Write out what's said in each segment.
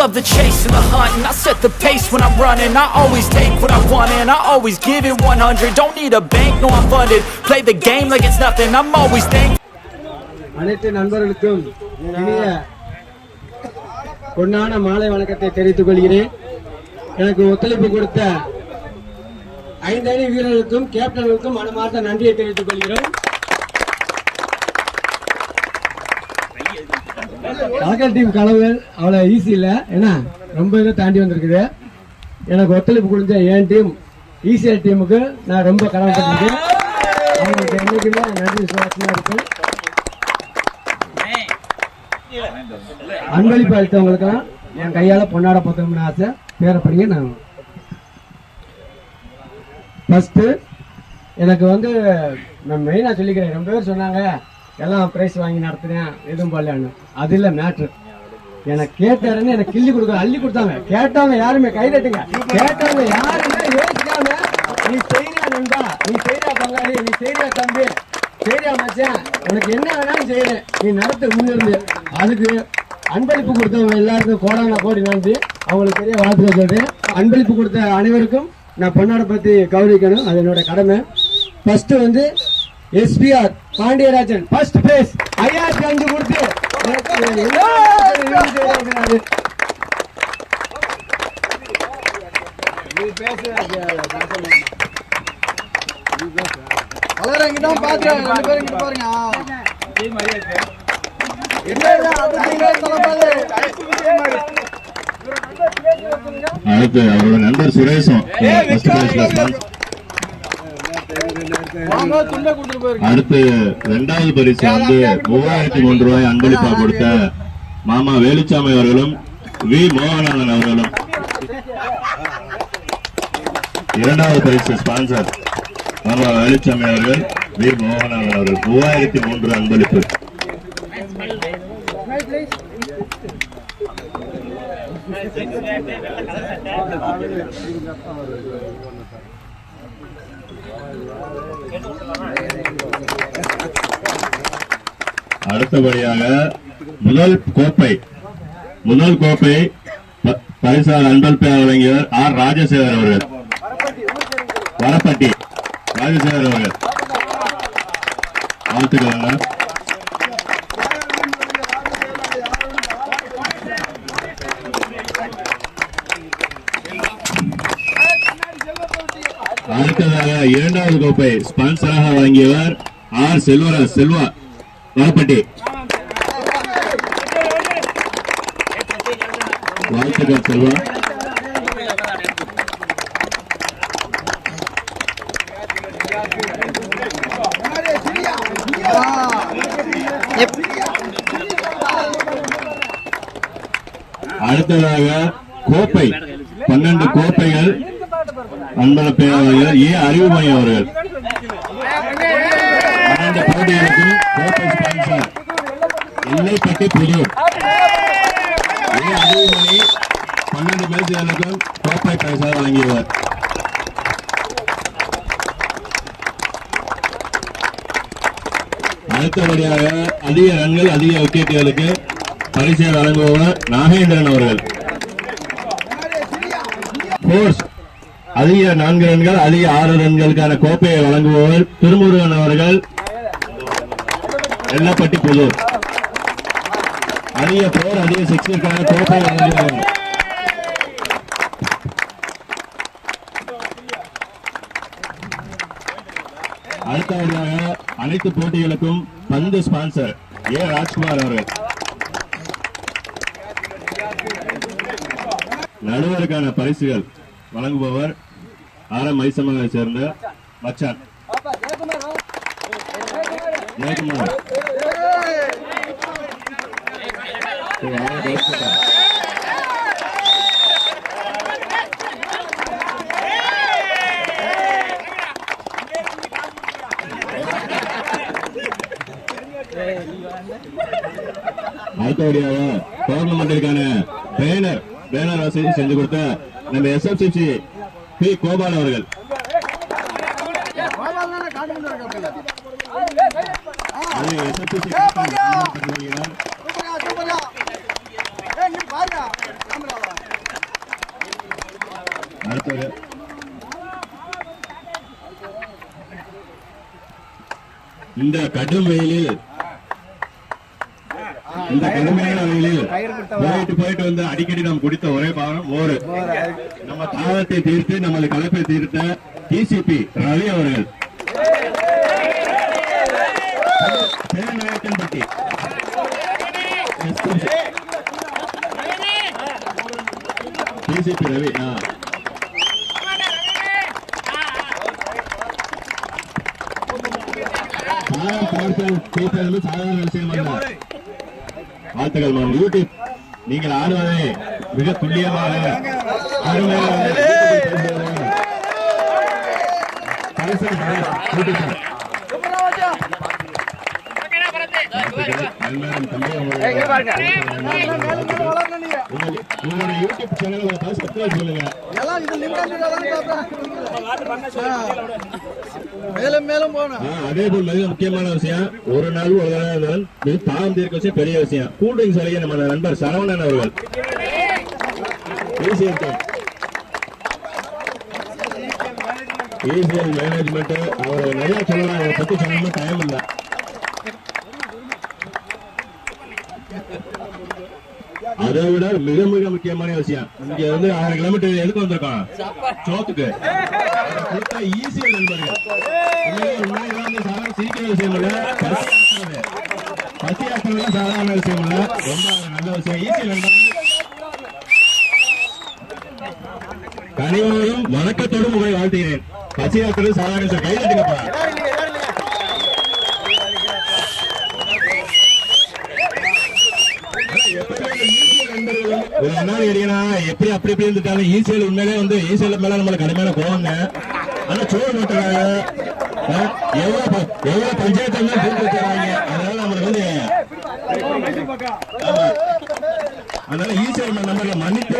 love the chase and the hunt, and I set the pace when I'm running. I always take what I want and I always give it 100. Don't need a bank, no I'm funded. Play the game like it's nothing, I'm always thankful. அனைத்து நண்பர்களுக்கும் இனிய பொன்னான மாலை வணக்கத்தை தெரிவித்துக் கொள்கிறேன். எனக்கு ஒத்துழைப்பு கொடுத்த 5 அணி வீரர்களுக்கும் கேப்டனுக்கும் மனமார்ந்த நன்றியை தெரிவித்துக் கொள்கிறோம். கலக்கல் டீம் கலவு அவ்வளவு ஈஸி இல்ல, ஏன்னா ரொம்ப இதை தாண்டி வந்திருக்குது. எனக்கு ஒத்துழைப்பு கொடுத்த என் டீம் ஈசிஆர் டீமுக்கு நான் ரொம்ப கடமைப்பட்டிருக்கேன். அவங்களுக்கு என்னைக்குமே நன்றி சுவாசமா இருக்கு. அன்பளிப்பு அளித்தவங்களுக்கெல்லாம் என் கையால பொன்னாட பத்தணும்னு ஆசை. பேரப்படிங்க நான் ஃபர்ஸ்ட் எனக்கு நான் மெயினா சொல்லிக்கிறேன். ரொம்ப பேர் சொன்னாங்க எல்லாம் பிரைஸ் வாங்கி நடத்துறேன் எதுவும் பண்ணலான்னு. அது இல்ல மேட்ரு. எனக்கு கேட்டாருன்னு எனக்கு கிள்ளி கொடுக்க அள்ளி கொடுத்தாங்க. கேட்டவங்க யாருமே கை தட்டுங்க. கேட்டவங்க யாருமே யோசிக்காம நீ செய்யா நண்பா, நீ செய்யா பங்காளி, நீ செய்யா தம்பி, செய்யா மச்சான், உனக்கு என்ன வேணாலும் செய்யறேன், நீ நடத்த முன்னிருந்து. அதுக்கு அன்பளிப்பு கொடுத்தவங்க எல்லாருக்கும் கோடான கோடி நன்றி. அவங்களுக்கு பெரிய வாழ்த்துக்கள் சொல்றேன். அன்பளிப்பு கொடுத்த அனைவருக்கும் நான் பொன்னாட பத்தி கௌரவிக்கணும், அது என்னோட கடமை. First SPR Pandiarajan first prize 5005 கொடுத்து அடுத்து அவரோட நண்பர் சுரேஷும் அடுத்து 2வது பரிசு 3003 ரூபாய் அன்பளிப்பா கொடுத்த மாமா வேலுச்சாமி அவர்களும் வி மோகனானன் அவர்களும். 2வது பரிசு ஸ்பான்சர் மாமா வேலுச்சாமி அவர்கள் வி மோகனானன் அவர்கள் 3003 அன்பளிப்பு. அடுத்தபடியாக முதல் கோப்பை பரிசால் அன்பளிப்பை வழங்கியவர் ஆர் ராஜசேகர் அவர்கள், வரப்பட்டி ராஜசேகர் அவர்கள். வாழ்த்துக்கள். அடுத்ததாக 2வது கோப்பை ஸ்பான்சராக வழங்கியவர் ஆர் செல்வா வரப்பட்டி. வாழ்த்துக்கள் செல்வா. அடுத்ததாக கோப்பை 12 கோப்பைகள் அன்பளிப்பாளர் ஏ அறிவுமணி அவர்கள். 12 போட்டிகளுக்கும் கோப்பை ஸ்பான்சர் எல்லைப்பட்டி புதூர் ஏ அறிவுமணி 12 பேர்களுக்கும் கோப்பை பரிசாக வழங்கியவர். அடுத்தபடியாக அதிக ரன்கள் அதிக விக்கெட்டுகளுக்கு பரிசை வழங்குபவர் நாகேந்திரன் அவர்கள். அதிக 4 ரன்கள் அதிக 6 ரன்களுக்கான கோப்பையை வழங்குபவர் திருமுருகன் அவர்கள், எல்லப்பட்டி புதூர். அதிக 4 அதிக 6ற்கான கோப்பையை வழங்குபவர். அடுத்தபடியாக அனைத்து போட்டிகளுக்கும் பந்து ஸ்பான்சர் ஏ ராஜ்குமார் அவர்கள். நடுவருக்கான பரிசுகள் வழங்குபவர் ஆரம் மைசமலை சேர்ந்த மச்சான் ஜெயக்குமார். அடுத்தபடியாக டோர்னமெண்டிற்கான பேனர் வசதி செஞ்சு கொடுத்த நம்ம எஸ்எஃப்சிசி பி கோபால் அவர்கள். அடுத்தது இந்த கடும் வெயிலில் இந்த கடுமையான வெயிலில் போயிட்டு வந்து அடிக்கடி நாம் குடித்த ஒரே பானம் மோர். நம்ம தாகத்தை தீர்த்து நமது கலப்பை தீர்த்த டிசிபி ரவி அவர்கள் சேரநாயக்கன்பட்டி டிசிபி ரவி. சாதாரண விஷயம் அல்ல. வாழ்த்துக்கள் மேம். யூடியூப் நீங்கள் ஆடுவதை மிக துல்லியமாக உங்களுடைய யூடியூப் சேனலை சப்ஸ்கிரைப் சொல்லுங்க. அதே போல் மிக முக்கியமான விஷயம், ஒரு நாள் ஒரு நாள் தாகம் தீர்க்க விஷயம் பெரிய விஷயம். கூல்ட்ரிங்க்ஸ் அருகே நம்ம நண்பர் சரவணன் அவர்கள் ஈசிஎல் மேனேஜ்மெண்ட் அவர் நிறைய சொல்லலாம். அவரை பத்தி சொல்லணும் டைம் இல்லை. அதை விட மிக மிக முக்கியமான விஷயம், இங்க வந்து 1000 கிலோமீட்டர் எதுக்கு வந்திருக்கோம்? சோத்துக்கு. ஈஸியல் நண்பர்கள் சிரிக்கிற விஷயம் இல்ல, பசி ஆற்றுறது சாதாரண விஷயம் இல்ல, ரொம்ப நல்ல விஷயம். ஈஸியல் நண்பர்கள் கனிவோடும் வணக்கத்தோடும் உங்களை வாழ்த்துகிறேன். பசி ஆற்றுறது சாதாரண விஷயம். கை தட்டுங்கப்பா. எப்படி அப்படி எப்படி இருந்துட்டாலும் ஈசிஎல் உண்மையிலே வந்து ஈசிஎல் மேல நம்மளுக்கு கடுமையான கோவங்க. ஆனா சோறு மாட்டுறாங்க, எவ்வளவு பஞ்சாயத்து தூக்கி வச்சுறாங்க. அதனால நம்மளுக்கு வந்து அதனால ஈசிஎல் நம்மள மன்னித்து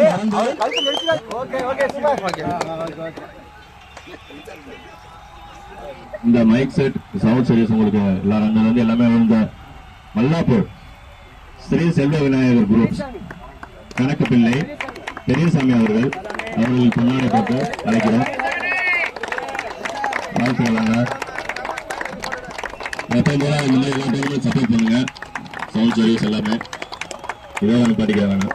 இந்த மைக் செட் சவுண்ட் சர்வீஸ் உங்களுக்கு எல்லாரும் வந்து எல்லாமே வந்து மல்லாப்பூர் ஸ்ரீ செல்வ விநாயகர் குரூப்ஸ் கணக்கு பிள்ளை பெரியசாமி அவர்கள் பொன்னாடை போட்டு அழைக்கிறோம். வாழ்த்துக்கலாங்க. எப்பயும் போல இந்த மாதிரி எல்லா டைமும் சப்போர்ட் பண்ணுங்க. சவுண்ட் சர்வீஸ் எல்லாமே இதே வந்து படிக்க வேணாம்.